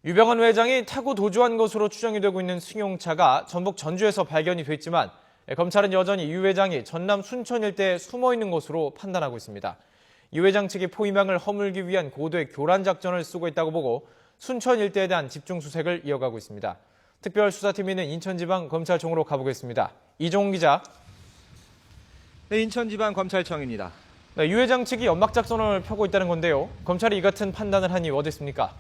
유병헌 회장이 타고 도주한 것으로 추정이 되고 있는 승용차가 전북 전주에서 발견이 됐지만 검찰은 여전히 유 회장이 전남 순천 일대에 숨어 있는 것으로 판단하고 있습니다. 유 회장 측이 포위망을 허물기 위한 고도의 교란 작전을 쓰고 있다고 보고 순천 일대에 대한 집중 수색을 이어가고 있습니다. 특별수사팀이 있는 인천지방검찰청으로 가보겠습니다. 이종훈 기자. 네, 인천지방검찰청입니다. 유 회장 측이 연막 작전을 펴고 있다는 건데요. 검찰이 이 같은 판단을 한 이유 어디 있습니까?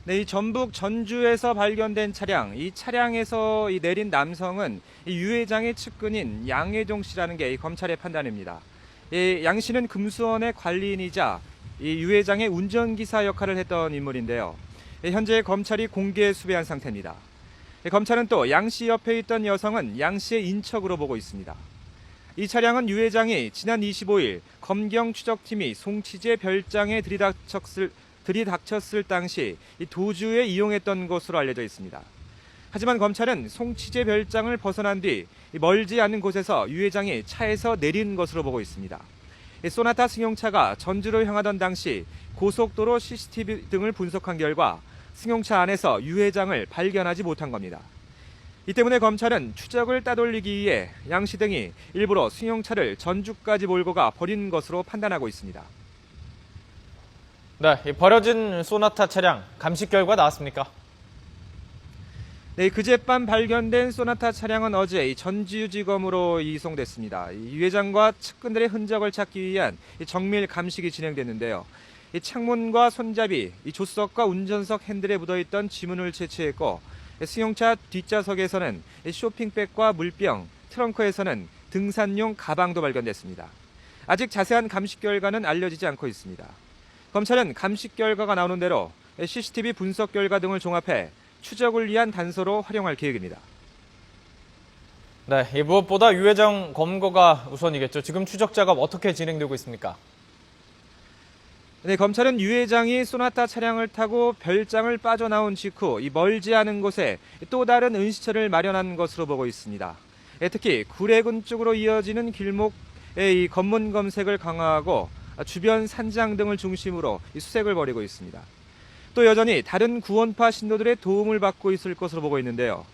네, 이 전북 전주에서 발견된 차량, 이 차량에서 내린 남성은 유 회장의 측근인 양혜종 씨라는 게 검찰의 판단입니다. 양 씨는 금수원의 관리인이자 유 회장의 운전기사 역할을 했던 인물인데요. 현재 검찰이 공개 수배한 상태입니다. 검찰은 또 양 씨 옆에 있던 여성은 양 씨의 인척으로 보고 있습니다. 이 차량은 유 회장이 지난 25일 검경 추적팀이 송치제 별장에 들이닥쳤을 당시 도주에 이용했던 것으로 알려져 있습니다. 하지만 검찰은 송치제 별장을 벗어난 뒤 멀지 않은 곳에서 유 회장이 차에서 내린 것으로 보고 있습니다. 소나타 승용차가 전주로 향하던 당시 고속도로 CCTV 등을 분석한 결과 승용차 안에서 유 회장을 발견하지 못한 겁니다. 이 때문에 검찰은 추적을 따돌리기 위해 양 씨 등이 일부러 승용차를 전주까지 몰고 가 버린 것으로 판단하고 있습니다. 네, 버려진 소나타 차량 감식 결과 나왔습니까? 네, 그젯밤 발견된 소나타 차량은 어제 전주지검으로 이송됐습니다. 유 회장과 측근들의 흔적을 찾기 위한 정밀 감식이 진행됐는데요. 창문과 손잡이, 조수석과 운전석 핸들에 묻어있던 지문을 채취했고 승용차 뒷좌석에서는 쇼핑백과 물병, 트렁크에서는 등산용 가방도 발견됐습니다. 아직 자세한 감식 결과는 알려지지 않고 있습니다. 검찰은 감식 결과가 나오는 대로 CCTV 분석 결과 등을 종합해 추적을 위한 단서로 활용할 계획입니다. 네, 무엇보다 유 회장 검거가 우선이겠죠. 지금 추적 작업 어떻게 진행되고 있습니까? 네, 검찰은 유 회장이 소나타 차량을 타고 별장을 빠져나온 직후 멀지 않은 곳에 또 다른 은시처를 마련한 것으로 보고 있습니다. 특히 구례군 쪽으로 이어지는 길목의 검문 검색을 강화하고 주변 산장 등을 중심으로 수색을 벌이고 있습니다. 또 여전히 다른 구원파 신도들의 도움을 받고 있을 것으로 보고 있는데요.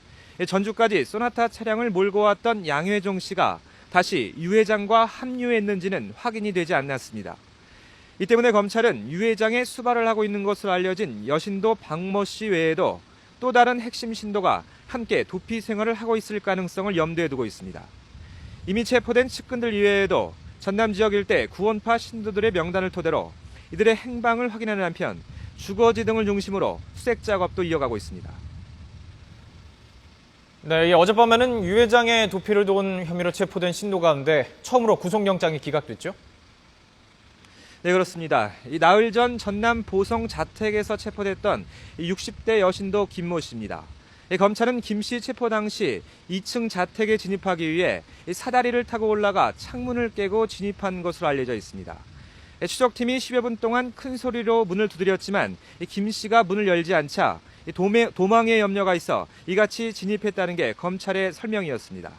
전주까지 소나타 차량을 몰고 왔던 양혜종 씨가 다시 유 회장과 합류했는지는 확인이 되지 않았습니다. 이 때문에 검찰은 유 회장의 수발을 하고 있는 것으로 알려진 여신도 박모 씨 외에도 또 다른 핵심 신도가 함께 도피 생활을 하고 있을 가능성을 염두에 두고 있습니다. 이미 체포된 측근들 이외에도 전남 지역 일대 구원파 신도들의 명단을 토대로 이들의 행방을 확인하는 한편 주거지 등을 중심으로 수색 작업도 이어가고 있습니다. 네, 어젯밤에는 유 회장의 도피를 도운 혐의로 체포된 신도 가운데 처음으로 구속영장이 기각됐죠? 네, 그렇습니다. 나흘 전 전남 보성 자택에서 체포됐던 60대 여신도 김모 씨입니다. 검찰은 김 씨 체포 당시 2층 자택에 진입하기 위해 사다리를 타고 올라가 창문을 깨고 진입한 것으로 알려져 있습니다. 추적팀이 10여 분 동안 큰 소리로 문을 두드렸지만 김 씨가 문을 열지 않자 도망의 염려가 있어 이같이 진입했다는 게 검찰의 설명이었습니다.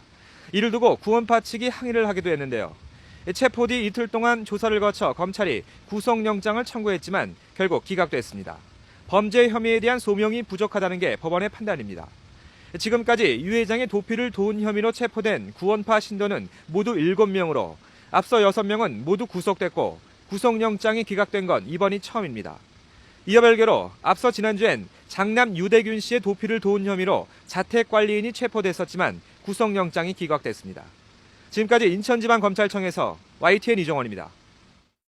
이를 두고 구원파 측이 항의를 하기도 했는데요. 체포 뒤 이틀 동안 조사를 거쳐 검찰이 구속영장을 청구했지만 결국 기각됐습니다. 범죄 혐의에 대한 소명이 부족하다는 게 법원의 판단입니다. 지금까지 유 회장의 도피를 도운 혐의로 체포된 구원파 신도는 모두 7명으로 앞서 6명은 모두 구속됐고 구속영장이 기각된 건 이번이 처음입니다. 이어 별개로 앞서 지난주엔 장남 유대균 씨의 도피를 도운 혐의로 자택관리인이 체포됐었지만 구속영장이 기각됐습니다. 지금까지 인천지방검찰청에서 YTN 이종원입니다.